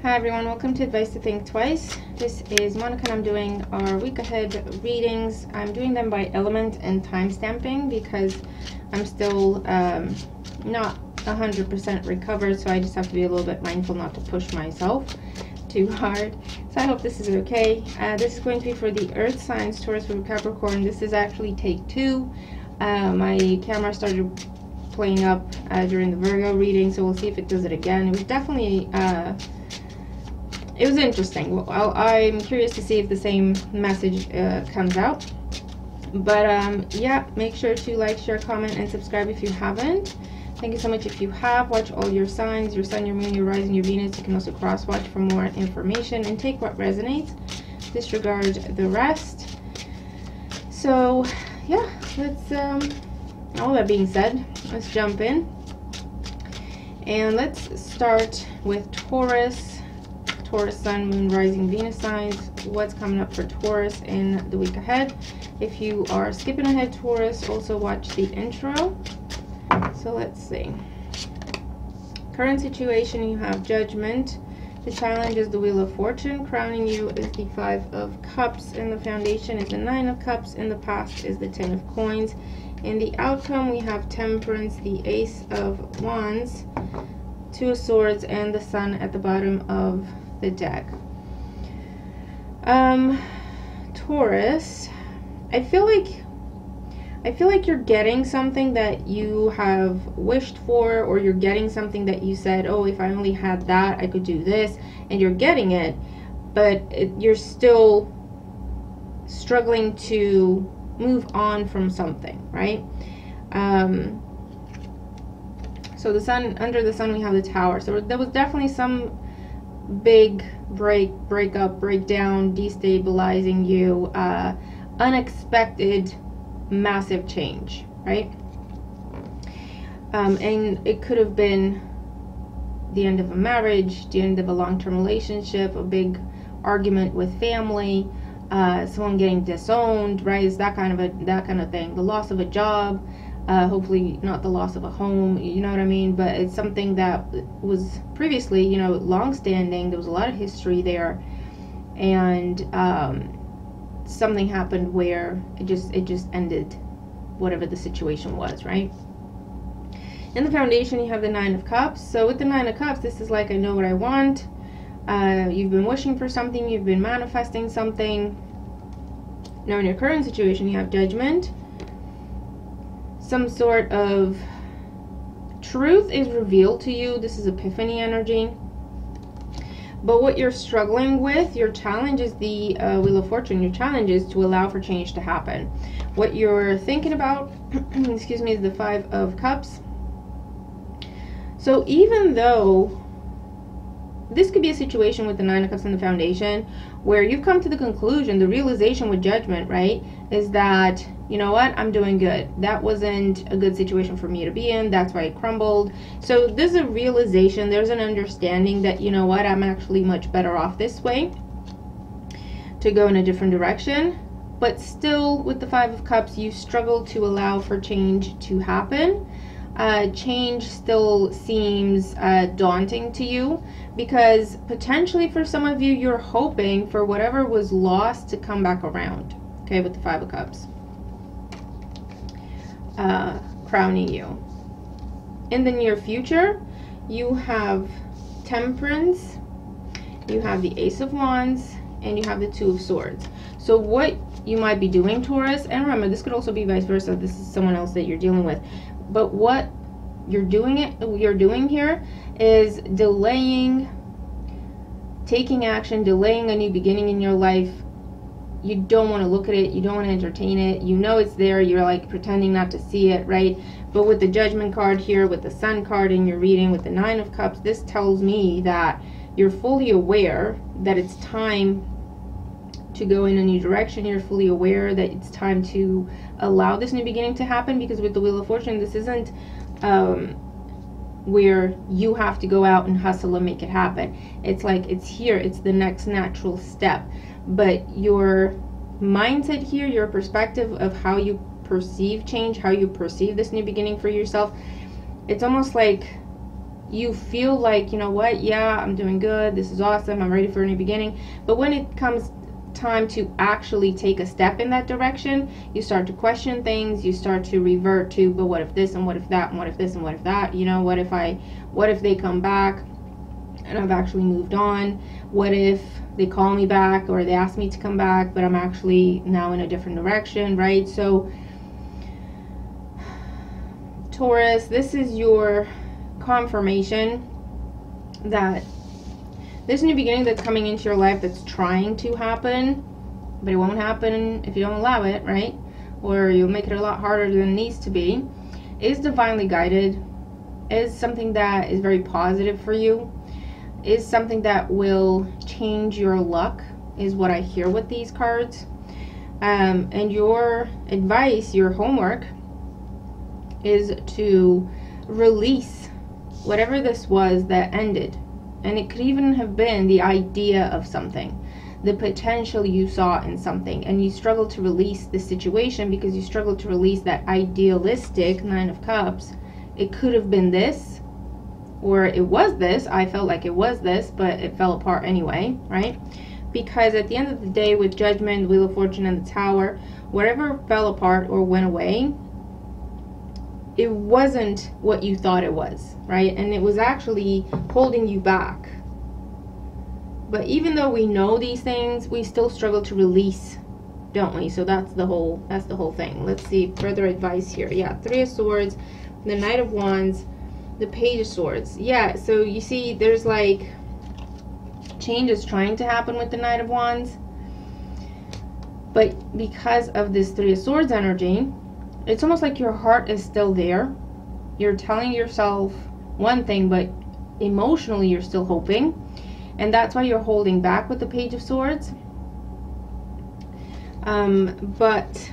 Hi everyone, welcome to Advice to Think Twice. This is Monica and I'm doing our week ahead readings. I'm doing them by element and time stamping because I'm still not 100% recovered, so I just have to be a little bit mindful not to push myself too hard. So I hope this is okay. This is going to be for the Earth signs, Taurus, Virgo, Capricorn. This is actually take 2. My camera started playing up during the Virgo reading, so we'll see if it does it again. It was definitely it was interesting. Well, I'm curious to see if the same message comes out. But yeah, make sure to like, share, comment, and subscribe if you haven't. Thank you so much if you have. Watch all your signs, your sun, your moon, your rising, your Venus. You can also cross-watch for more information and take what resonates. Disregard the rest. So yeah, let's all that being said, let's jump in. And let's start with Taurus. Taurus, sun, moon, rising, Venus signs. What's coming up for Taurus in the week ahead? If you are skipping ahead, Taurus, also watch the intro. So let's see. Current situation, you have Judgment. The challenge is the Wheel of Fortune. Crowning you is the 5 of Cups. In the foundation is the 9 of Cups. In the past is the 10 of Coins. In the outcome, we have Temperance, the Ace of Wands, 2 of Swords, and the Sun at the bottom of the deck. Taurus, I feel like you're getting something that you have wished for, or you're getting something that you said, oh, if I only had that, I could do this, and you're getting it, but you're still struggling to move on from something, right? So the sun, under the sun, we have the Tower. So there was definitely some big breakup, breakdown, destabilizing you, unexpected, massive change, right? And it could have been the end of a marriage, the end of a long-term relationship, a big argument with family, someone getting disowned, right? It's that kind of thing. The loss of a job, hopefully not the loss of a home, you know what I mean? But it's something that was previously, you know, long-standing. There was a lot of history there, and something happened where it just ended whatever the situation was, right? In the foundation, you have the 9 of Cups. So with the 9 of Cups, this is like, I know what I want. You've been wishing for something, you've been manifesting something. Now in your current situation, you have Judgment. Some sort of truth is revealed to you. This is epiphany energy. But what you're struggling with, your challenge is the Wheel of Fortune. Your challenge is to allow for change to happen. What you're thinking about, excuse me, is the 5 of Cups. So even though this could be a situation with the 9 of Cups in the foundation where you've come to the conclusion, the realization with Judgment, right, is that, you know what, I'm doing good. That wasn't a good situation for me to be in. That's why it crumbled. So there's a realization, there's an understanding that, you know what, I'm actually much better off this way, to go in a different direction. But still, with the 5 of Cups, you struggle to allow for change to happen. Change still seems daunting to you, because potentially for some of you, you're hoping for whatever was lost to come back around. Okay, with the 5 of Cups. Crowning you. In the near future, you have Temperance, you have the Ace of Wands, and you have the 2 of Swords. So what you might be doing, Taurus, and remember, this could also be vice versa. This is someone else that you're dealing with. But what you're doing here is delaying taking action, delaying a new beginning in your life. You don't want to look at it, you don't want to entertain it, you know it's there, you're like pretending not to see it, right? But with the Judgment card here, with the Sun card in your reading, with the 9 of Cups, this tells me that you're fully aware that it's time to go in a new direction. You're fully aware that it's time to allow this new beginning to happen, because with the Wheel of Fortune, this isn't where you have to go out and hustle and make it happen. It's like, it's here, it's the next natural step. But your mindset here, your perspective of how you perceive change, how you perceive this new beginning for yourself, it's almost like you feel like, you know what, yeah, I'm doing good, this is awesome, I'm ready for a new beginning. But when it comes time to actually take a step in that direction, you start to question things, you start to revert to, but what if this, and what if that, and what if this, and what if that, you know, what if they come back and I've actually moved on? What if they call me back, or they ask me to come back, but I'm actually now in a different direction, right? So Taurus, this is your confirmation that this new beginning that's coming into your life, that's trying to happen, but it won't happen if you don't allow it, right? Or you'll make it a lot harder than it needs to be, is divinely guided, is something that is very positive for you, is something that will change your luck, is what I hear with these cards. And your advice, your homework, is to release whatever this was that ended. And it could even have been the idea of something, the potential you saw in something, and you struggle to release the situation because you struggle to release that idealistic Nine of Cups. It could have been this, or it was this. I felt like it was this, but it fell apart anyway, right? Because at the end of the day, with Judgment, Wheel of Fortune, and the Tower, whatever fell apart or went away, it wasn't what you thought it was, right? And it was actually holding you back. But even though we know these things, we still struggle to release, don't we? So that's the whole thing. Let's see further advice here. Yeah, Three of Swords, the Knight of Wands, the Page of Swords. Yeah, so you see there's like changes trying to happen with the Knight of Wands, but because of this Three of Swords energy, it's almost like your heart is still there. You're telling yourself one thing, but emotionally you're still hoping, and that's why you're holding back with the Page of Swords. But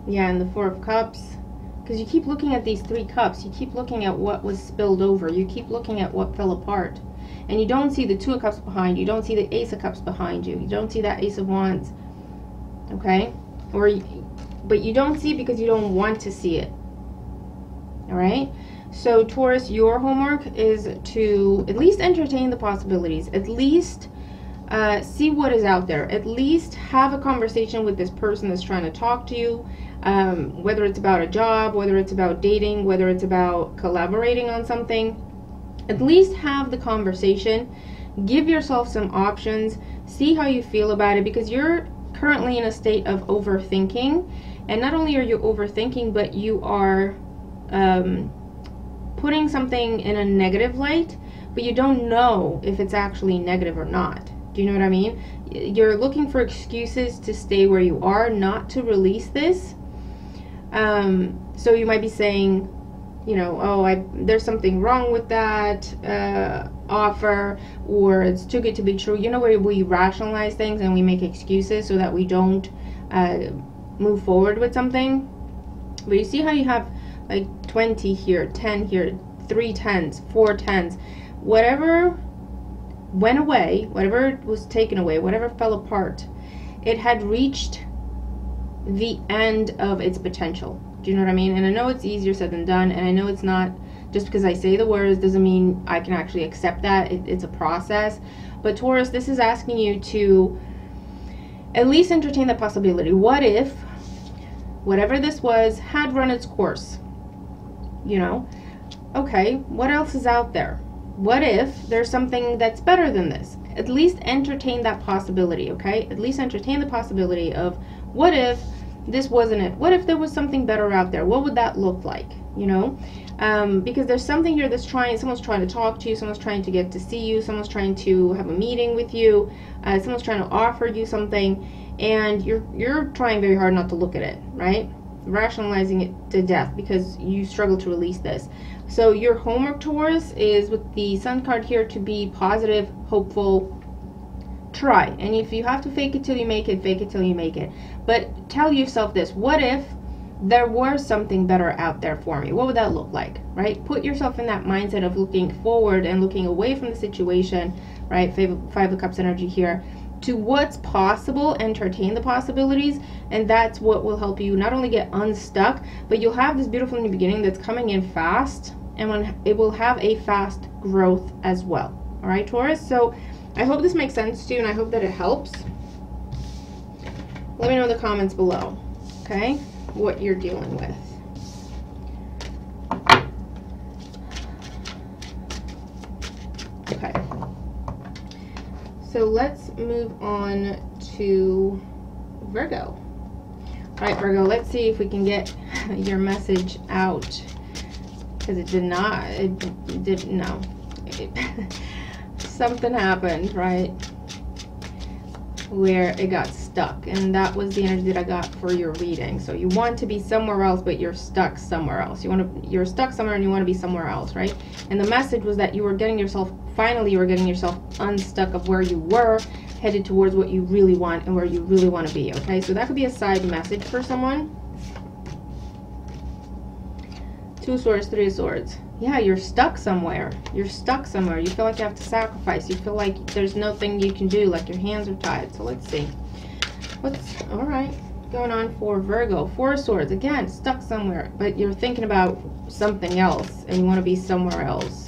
yeah, and the Four of Cups, because you keep looking at these three cups, you keep looking at what was spilled over, you keep looking at what fell apart, and you don't see the Two of Cups behind you, you don't see the Ace of Cups behind you, you don't see that Ace of Wands, okay? But you don't see it because you don't want to see it. All right, so Taurus, your homework is to at least entertain the possibilities, at least see what is out there, at least have a conversation with this person that's trying to talk to you, whether it's about a job, whether it's about dating, whether it's about collaborating on something. At least have the conversation, give yourself some options, see how you feel about it, because you're currently in a state of overthinking. And not only are you overthinking, but you are putting something in a negative light, but you don't know if it's actually negative or not. Do you know what I mean? You're looking for excuses to stay where you are, not to release this. So you might be saying, you know, oh, there's something wrong with that offer, or it's too good to be true. You know, where we rationalize things and we make excuses so that we don't move forward with something. But you see how you have like 20 here, 10 here, 3 10s, 4 10s, whatever went away, whatever was taken away, whatever fell apart, it had reached the end of its potential. Do you know what I mean? And I know it's easier said than done, and I know it's not just because I say the words doesn't mean I can actually accept that. It's a process. But Taurus, this is asking you to at least entertain the possibility. What if whatever this was had run its course? You know, okay, what else is out there? What if there's something that's better than this? At least entertain that possibility, okay? At least entertain the possibility of, what if this wasn't it? What if there was something better out there? What would that look like, you know? Because there's something here that's someone's trying to talk to you, someone's trying to get to see you, someone's trying to have a meeting with you, someone's trying to offer you something, and you're trying very hard not to look at it, right? Rationalizing it to death because you struggle to release this. So your homework, Taurus, is with the Sun card here to be positive, hopeful. Try, and if you have to fake it till you make it, fake it till you make it. But tell yourself this: what if there was something better out there for me? What would that look like, right? Put yourself in that mindset of looking forward and looking away from the situation, right? Five of Cups energy here, to what's possible, entertain the possibilities, and that's what will help you not only get unstuck, but you'll have this beautiful new beginning that's coming in fast, and when it will have a fast growth as well. All right, Taurus? So I hope this makes sense to you, and I hope that it helps. Let me know in the comments below, okay, what you're dealing with. Okay. So let's move on to Virgo. All right, Virgo, let's see if we can get your message out, because it did not, it didn't, no. Something happened, right, where it got stuck, and that was the energy that I got for your reading. So you want to be somewhere else, but you're stuck somewhere else. You're stuck somewhere and you want to be somewhere else, right? And the message was that you were getting yourself, finally you were getting yourself unstuck of where you were, headed towards what you really want and where you really want to be, okay? So that could be a side message for someone. Two of Swords, Three of Swords. Yeah, you're stuck somewhere. You're stuck somewhere. You feel like you have to sacrifice. You feel like there's nothing you can do, like your hands are tied. So let's see. What's, all right, going on for Virgo? Four of Swords. Again, stuck somewhere, but you're thinking about something else and you want to be somewhere else.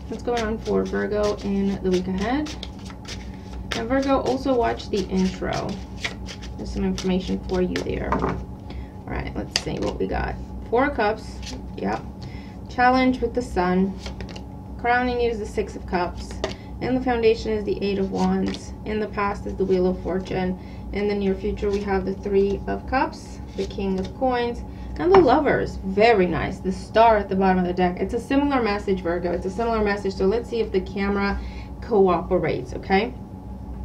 What's going on for Virgo in the week ahead? And Virgo, also watch the intro. There's some information for you there. All right, let's see what we got. Four of Cups. Yep. Challenge with the Sun. Crowning you is the Six of Cups. In the foundation is the Eight of Wands. In the past is the Wheel of Fortune. In the near future we have the Three of Cups, the King of Coins, and the Lovers. Very nice. The Star at the bottom of the deck. It's a similar message, Virgo. It's a similar message. So let's see if the camera cooperates, okay?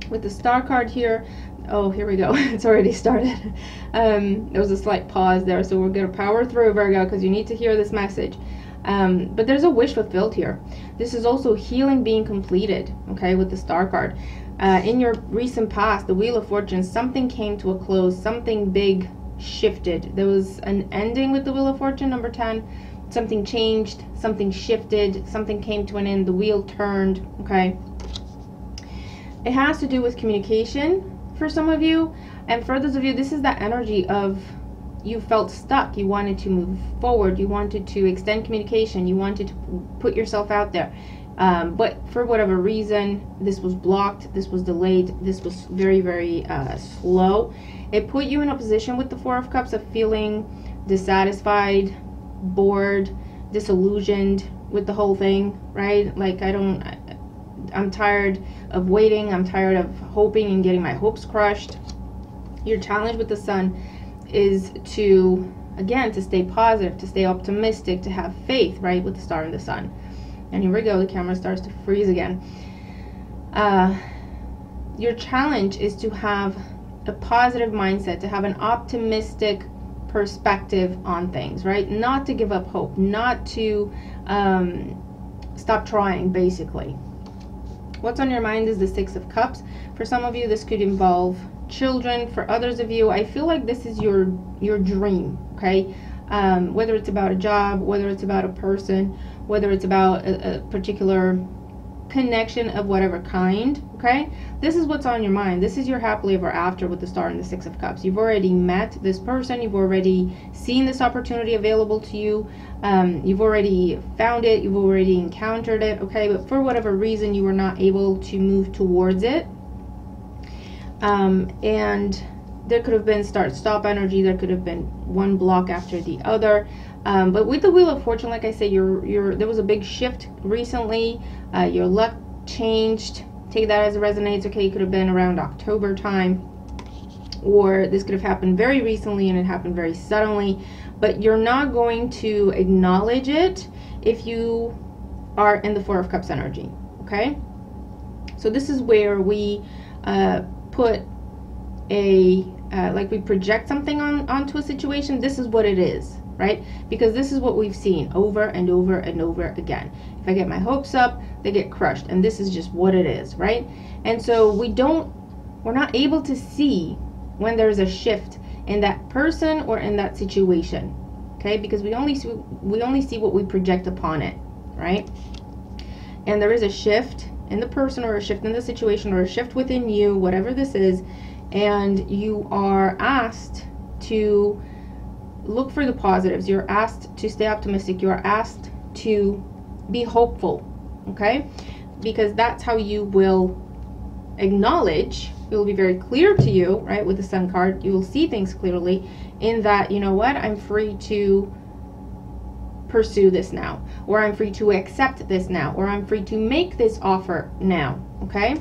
With the Star card here, oh, here we go. It's already started. There was a slight pause there, so we're going to power through, Virgo, because you need to hear this message. But there's a wish fulfilled here. This is also healing being completed, okay, with the Star card. In your recent past, the Wheel of Fortune, something came to a close, something big shifted. There was an ending with the Wheel of Fortune, number 10. Something changed, something shifted, something came to an end, the wheel turned, okay. It has to do with communication for some of you, and for others of you, this is that energy of you felt stuck, you wanted to move forward, you wanted to extend communication, you wanted to put yourself out there, but for whatever reason this was blocked, this was delayed, this was very, very slow. It put you in a position with the Four of Cups of feeling dissatisfied, bored, disillusioned with the whole thing, right? Like, I'm tired of waiting, I'm tired of hoping and getting my hopes crushed. Your challenge with the Sun is to, again, to stay positive, to stay optimistic, to have faith, right, with the Star and the Sun. And here we go, the camera starts to freeze again. Your challenge is to have a positive mindset, to have an optimistic perspective on things, right? Not to give up hope, not to stop trying, basically. What's on your mind is the Six of Cups. For some of you, this could involve children. For others of you, I feel like this is your dream, okay? Whether it's about a job, whether it's about a person, whether it's about a particular connection of whatever kind, okay? This is what's on your mind. This is your happily ever after with the Star and the Six of Cups. You've already met this person, you've already seen this opportunity available to you, you've already found it, you've already encountered it, okay? But for whatever reason you were not able to move towards it, and there could have been start-stop energy, there could have been one block after the other. But with the Wheel of Fortune, like I said, there was a big shift recently. Your luck changed. Take that as it resonates. Okay, it could have been around October time, or this could have happened very recently and it happened very suddenly. But you're not going to acknowledge it if you are in the Four of Cups energy. Okay, so this is where we put like we project something onto a situation. This is what it is, right? Because this is what we've seen over and over and over again. If I get my hopes up, they get crushed, and this is just what it is, right? And so we're not able to see when there's a shift in that person or in that situation, okay? Because we only see what we project upon it, right? And there is a shift in the person, or a shift in the situation, or a shift within you, whatever this is, and you are asked to look for the positives. You're asked to stay optimistic. You're asked to be hopeful, okay? Because that's how you will acknowledge, it will be very clear to you, right? With the Sun card, you will see things clearly in that, you know what, I'm free to pursue this now, or I'm free to accept this now, or I'm free to make this offer now, okay?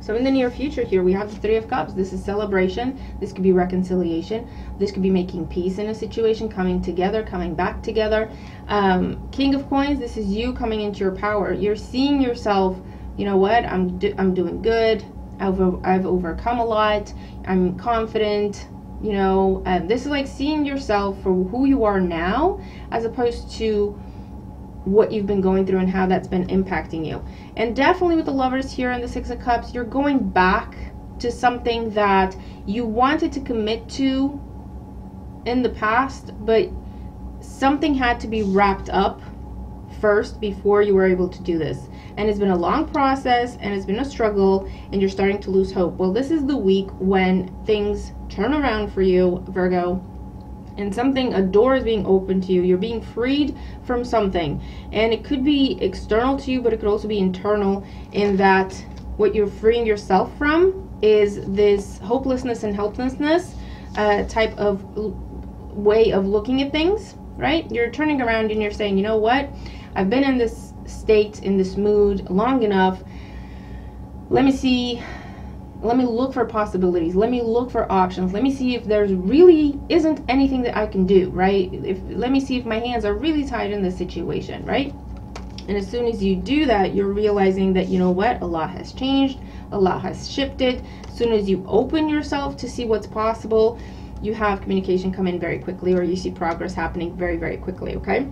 So in the near future here, we have the Three of Cups. This is celebration. This could be reconciliation. This could be making peace in a situation, coming together, coming back together. King of Coins, this is you coming into your power. You're seeing yourself, you know what, I'm doing good. I've overcome a lot. I'm confident. You know, this is like seeing yourself for who you are now, as opposed to what you've been going through and how that's been impacting you. And definitely with the Lovers here and the Six of Cups, you're going back to something that you wanted to commit to in the past, but something had to be wrapped up first before you were able to do this. And it's been a long process, and it's been a struggle, and you're starting to lose hope. Well, this is the week when things turn around for you, Virgo, and a door is being opened to you. You're being freed from something, and it could be external to you, but it could also be internal, in that what you're freeing yourself from is this hopelessness and helplessness type of way of looking at things, right? You're turning around and you're saying, you know what, I've been in this state, in this mood long enough. Let me look for possibilities. Let me look for options. Let me see if there's really isn't anything that I can do, right? Let me see if my hands are really tied in this situation, right? And as soon as you do that, you're realizing that, you know what, a lot has changed, a lot has shifted. As soon as you open yourself to see what's possible, you have communication come in very quickly, or you see progress happening very, very quickly, okay?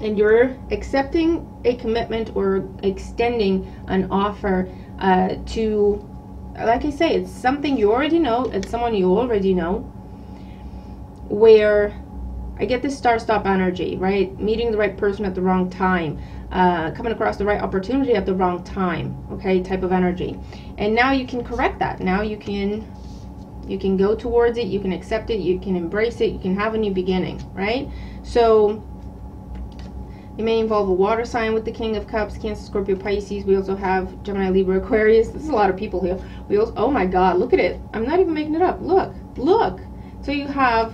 And you're accepting a commitment or extending an offer to, like I say, it's something you already know, it's someone you already know, where I get this start-stop energy, right? Meeting the right person at the wrong time, coming across the right opportunity at the wrong time, okay, type of energy. And now you can correct that. Now you can go towards it, you can accept it, you can embrace it, you can have a new beginning, right? So it may involve a water sign with the King of Cups, Cancer, Scorpio, Pisces. We also have Gemini, Libra, Aquarius. This is a lot of people here. We also, oh my God, look at it. I'm not even making it up. Look. So you have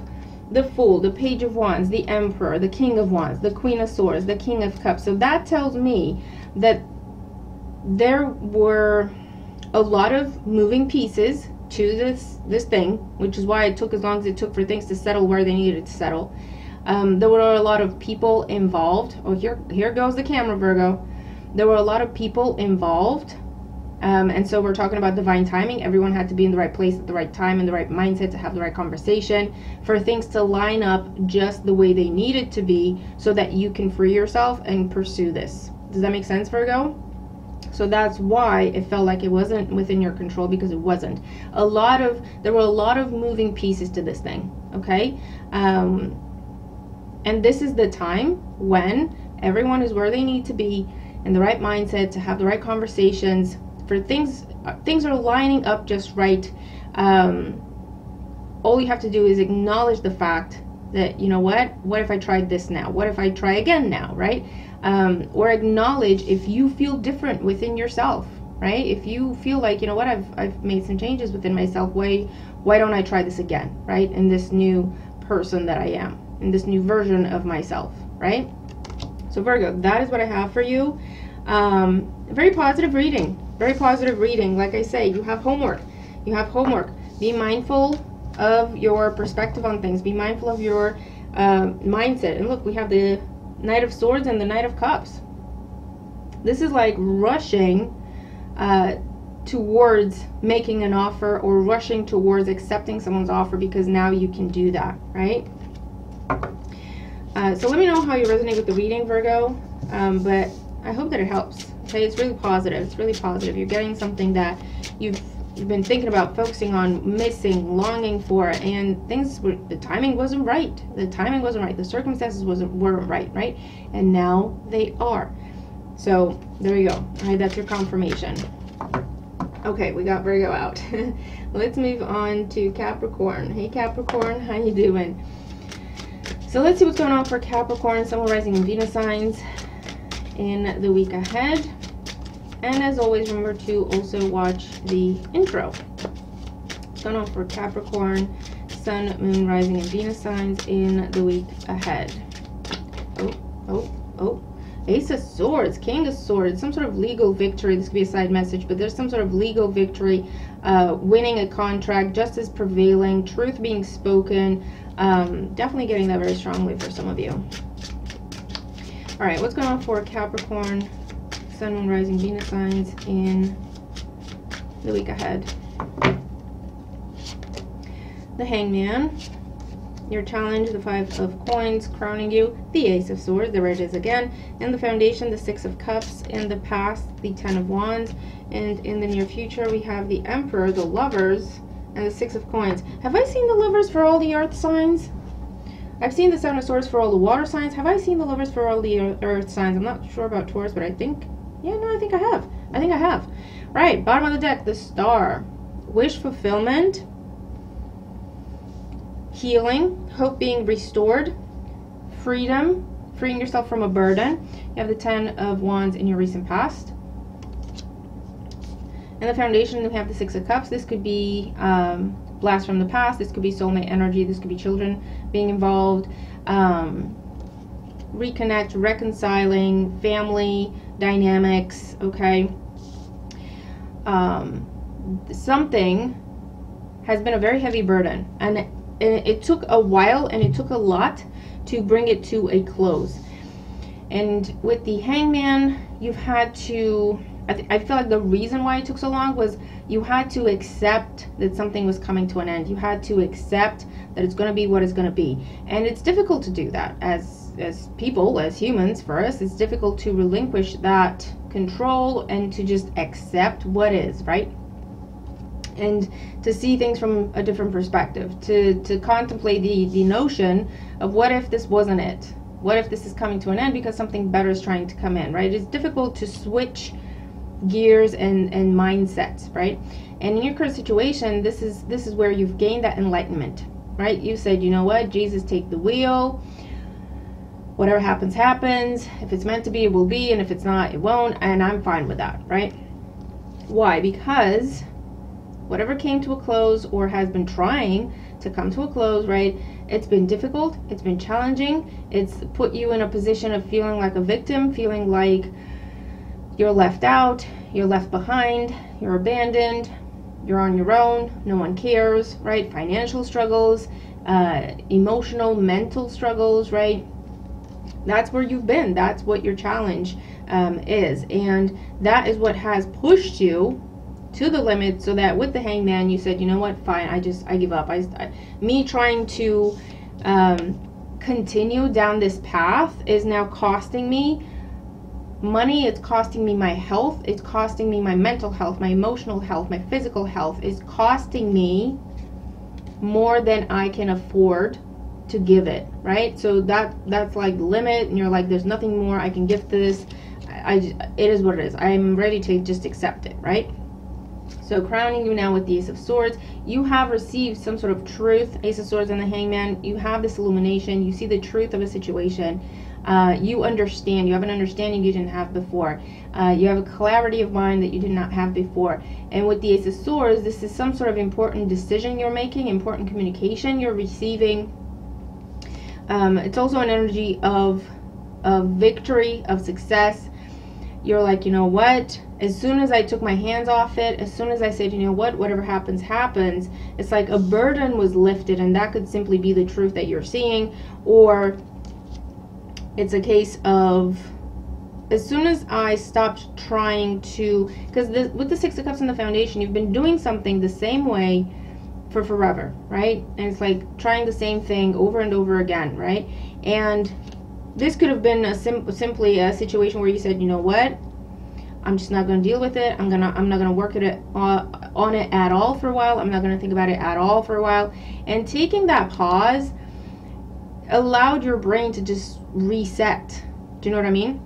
the Fool, the Page of Wands, the Emperor, the King of Wands, the Queen of Swords, the King of Cups. So that tells me that there were a lot of moving pieces to this thing, which is why it took as long as it took for things to settle where they needed to settle. There were a lot of people involved. Oh, here goes the camera, Virgo. There were a lot of people involved. And so we're talking about divine timing. Everyone had to be in the right place at the right time, in the right mindset to have the right conversation, for things to line up just the way they needed to be, so that you can free yourself and pursue this. Does that make sense, Virgo? So that's why it felt like it wasn't within your control, because it wasn't. There were a lot of moving pieces to this thing, okay? And this is the time when everyone is where they need to be, in the right mindset to have the right conversations, for things are lining up just right. All you have to do is acknowledge the fact that, you know what if I tried this now? What if I try again now, right? Or acknowledge if you feel different within yourself, right? If you feel like, you know what, I've made some changes within myself, why don't I try this again, right? In this new person that I am, in this new version of myself, right? So Virgo, that is what I have for you. Very positive reading. Very positive reading. Like I say, you have homework. You have homework. Be mindful of your perspective on things. Be mindful of your mindset. And look, we have the Knight of Swords and the Knight of Cups. This is like rushing towards making an offer, or rushing towards accepting someone's offer, because now you can do that, right? So let me know how you resonate with the reading, Virgo. But I hope that it helps. Okay, it's really positive. It's really positive. You're getting something that you've been thinking about, focusing on, missing, longing for, and the timing wasn't right. The timing wasn't right. The circumstances weren't right, right? And now they are. So there you go. All right, that's your confirmation. Okay, we got Virgo out. Let's move on to Capricorn. Hey Capricorn, how you doing? So let's see what's going on for Capricorn, Sun, Rising, and Venus signs in the week ahead. And as always, remember to also watch the intro. What's going on for Capricorn, Sun, Moon, Rising, and Venus signs in the week ahead? Oh. Ace of Swords, King of Swords, some sort of legal victory. This could be a side message, but there's some sort of legal victory, winning a contract, justice prevailing, truth being spoken. Definitely getting that very strongly for some of you. All right, what's going on for Capricorn, Sun, Moon, Rising, Venus signs in the week ahead? The Hangman. Your challenge, the Five of Coins, crowning you, the Ace of Swords, there it is again. In the Foundation, the Six of Cups. In the past, the Ten of Wands. And in the near future, we have the Emperor, the Lovers, and the Six of Coins. Have I seen the Lovers for all the Earth signs? I've seen the Seven of Swords for all the water signs. Have I seen the Lovers for all the Earth signs? I'm not sure about Taurus, but I think, yeah, no, I think I have. Right, bottom of the deck, the Star. Wish fulfillment. Healing, hope being restored, freedom, freeing yourself from a burden. You have the Ten of Wands in your recent past. In the Foundation, we have the Six of Cups. This could be blast from the past. This could be soulmate energy. This could be children being involved. Reconnect, reconciling, family dynamics, okay? Something has been a very heavy burden, and it took a while and it took a lot to bring it to a close. And with the Hangman, you've had to, I feel like the reason why it took so long was you had to accept that something was coming to an end. You had to accept that it's going to be what it's going to be. And it's difficult to do that as people, as humans. For us, it's difficult to relinquish that control and to just accept what is, right? And to see things from a different perspective, to contemplate the notion of what if this wasn't it? What if this is coming to an end because something better is trying to come in, right? It's difficult to switch gears and mindsets, right? And in your current situation, this is where you've gained that enlightenment, right? You said, you know what, Jesus, take the wheel. Whatever happens, happens. If it's meant to be, it will be, and if it's not, it won't, and I'm fine with that, right? Why? Because whatever came to a close or has been trying to come to a close, right? It's been difficult, it's been challenging, it's put you in a position of feeling like a victim, feeling like you're left out, you're left behind, you're abandoned, you're on your own, no one cares, right? Financial struggles, emotional, mental struggles, right? That's where you've been. That's what your challenge is. And that is what has pushed you to the limit, so that with the Hangman, you said, you know what, fine, I give up. Me trying to continue down this path is now costing me money, it's costing me my health, it's costing me my mental health, my emotional health, my physical health, is costing me more than I can afford to give it, right? So that's like the limit, and you're like, there's nothing more I can give to this. It is what it is. I'm ready to just accept it, right? So crowning you now with the Ace of Swords, you have received some sort of truth. Ace of Swords and the Hangman, you have this illumination, you see the truth of a situation, you understand, you have an understanding you didn't have before, you have a clarity of mind that you did not have before. And with the Ace of Swords, this is some sort of important decision you're making, important communication you're receiving. It's also an energy of victory, of success. You're like, you know what, as soon as I took my hands off it, as soon as I said, you know what, whatever happens, happens, it's like a burden was lifted. And that could simply be the truth that you're seeing, or it's a case of, as soon as I stopped trying to, because with the Six of Cups in the Foundation, you've been doing something the same way for forever, right? And it's like trying the same thing over and over again, right? And this could have been simply a situation where you said, you know what, I'm just not going to deal with it. I'm not going to work on it at all for a while. I'm not going to think about it at all for a while. And taking that pause allowed your brain to just reset. Do you know what I mean?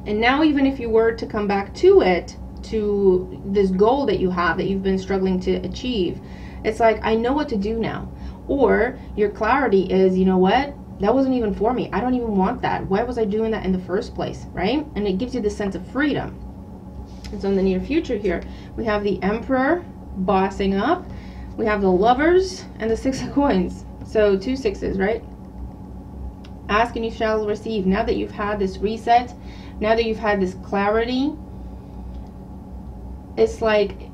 And now even if you were to come back to it, to this goal that you have that you've been struggling to achieve, it's like, I know what to do now. Or your clarity is, you know what, that wasn't even for me. I don't even want that. Why was I doing that in the first place, right? And it gives you this sense of freedom. And so in the near future here, we have the Emperor bossing up, we have the Lovers, and the Six of Coins. So 2 sixes, right? Ask and you shall receive. Now that you've had this reset, now that you've had this clarity, it's like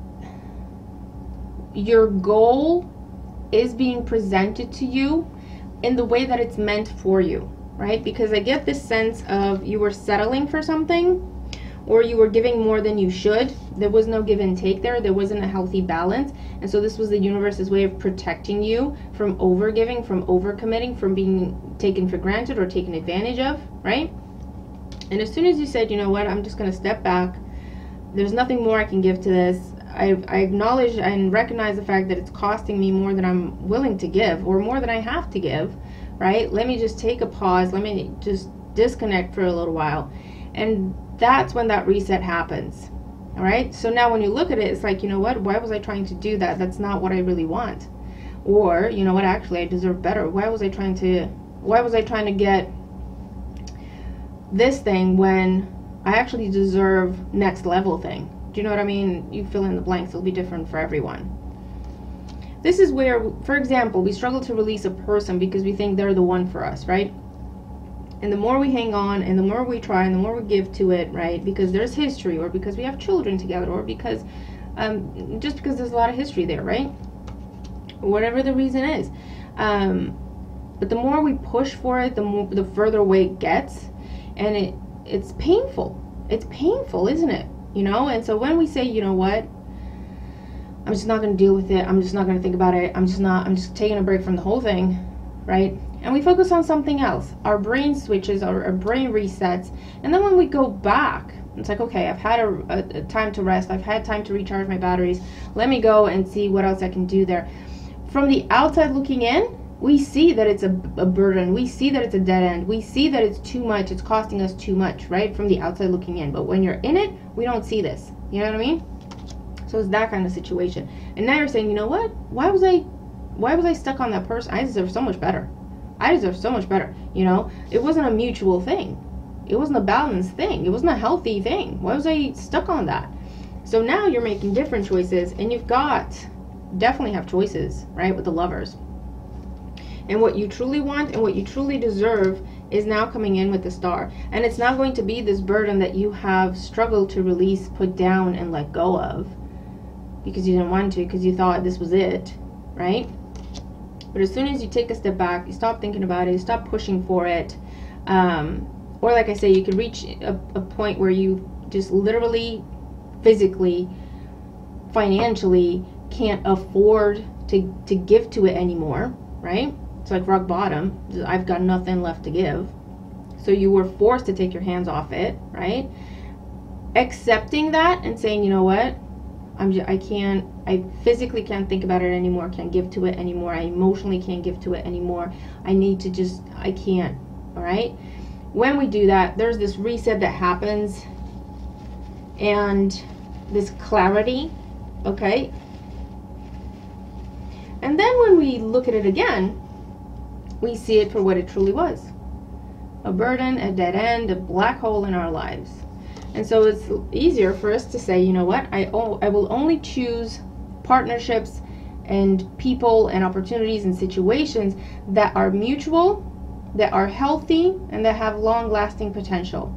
your goal is being presented to you in the way that it's meant for you, right? Because I get this sense of you were settling for something, or you were giving more than you should. There was no give and take there. There wasn't a healthy balance. And so this was the universe's way of protecting you from overgiving, from overcommitting, from being taken for granted or taken advantage of, right? And as soon as you said, you know what, I'm just going to step back. There's nothing more I can give to this. I acknowledge and recognize the fact that it's costing me more than I'm willing to give, or more than I have to give, right? Let me just take a pause. Let me just disconnect for a little while. And that's when that reset happens. All right. So now when you look at it, it's like, you know what? Why was I trying to do that? That's not what I really want. Or, you know what? Actually, I deserve better. Why was I trying to get this thing when I actually deserve next level thing? Do you know what I mean? You fill in the blanks. It'll be different for everyone. This is where, for example, we struggle to release a person because we think they're the one for us, right? And the more we hang on, and the more we try, and the more we give to it, right? Because there's history, or because we have children together, or because, just because there's a lot of history there, right? Whatever the reason is. But the more we push for it, the further away it gets. And it's painful. It's painful, isn't it? You know? And so when we say, you know what? I'm just not going to deal with it. I'm just not going to think about it. I'm just taking a break from the whole thing, right? And we focus on something else. Our brain switches, our brain resets. And then when we go back, it's like, okay, I've had a time to rest. I've had time to recharge my batteries. Let me go and see what else I can do there. From the outside looking in, we see that it's a burden. We see that it's a dead end. We see that it's too much. It's costing us too much, right? From the outside looking in. But when you're in it, we don't see this. You know what I mean? So it's that kind of situation. And now you're saying, you know what? Why was I stuck on that person? I deserve so much better. I deserve so much better. You know, it wasn't a mutual thing. It wasn't a balanced thing. It wasn't a healthy thing. Why was I stuck on that? So now you're making different choices, and you've definitely have choices, right, with the Lovers. And what you truly want and what you truly deserve is now coming in with the Star. And it's not going to be this burden that you have struggled to release, put down, and let go of because you didn't want to, because you thought this was it, right? But as soon as you take a step back, you stop thinking about it, you stop pushing for it, or like I say, you could reach a point where you just literally, physically, financially can't afford to give to it anymore, right? It's like rock bottom. I've got nothing left to give. So you were forced to take your hands off it, right? Accepting that and saying, you know what? I physically can't think about it anymore, can't give to it anymore, I emotionally can't give to it anymore, I can't, all right? When we do that, there's this reset that happens and this clarity, okay? And then when we look at it again, we see it for what it truly was. A burden, a dead end, a black hole in our lives. And so it's easier for us to say, you know what, I will only choose partnerships and people and opportunities and situations that are mutual, that are healthy, and that have long-lasting potential.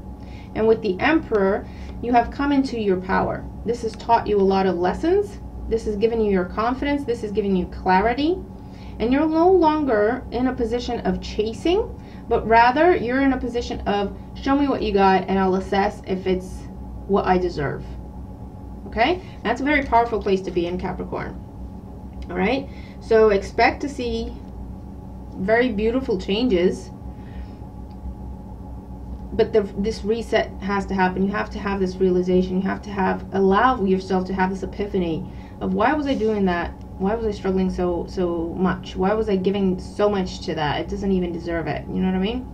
And with the Emperor, you have come into your power. This has taught you a lot of lessons. This has given you your confidence. This has given you clarity. And you're no longer in a position of chasing, but rather you're in a position of show me what you got and I'll assess if it's what I deserve. Okay? That's a very powerful place to be in, Capricorn. All right? So expect to see very beautiful changes, but this reset has to happen. You have to have this realization. You have to allow yourself to have this epiphany of why was I doing that? Why was I struggling so much? Why was I giving so much to that? It doesn't even deserve it. You know what I mean?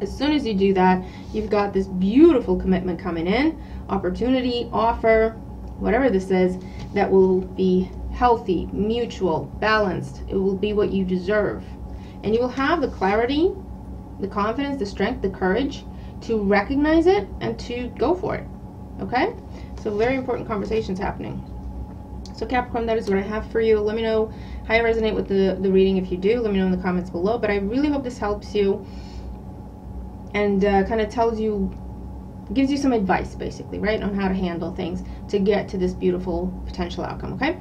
As soon as you do that, you've got this beautiful commitment coming in, opportunity, offer, whatever this is, that will be healthy, mutual, balanced. It will be what you deserve. And you will have the clarity, the confidence, the strength, the courage to recognize it and to go for it. Okay? So very important conversations happening. So Capricorn, that is what I have for you. Let me know how you resonate with the reading. If you do, let me know in the comments below. But I really hope this helps you and kind of tells you, gives you some advice basically, right, on how to handle things to get to this beautiful potential outcome. Okay,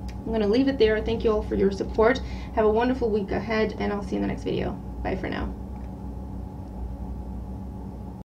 I'm going to leave it there. Thank you all for your support. Have a wonderful week ahead, and I'll see you in the next video. Bye for now.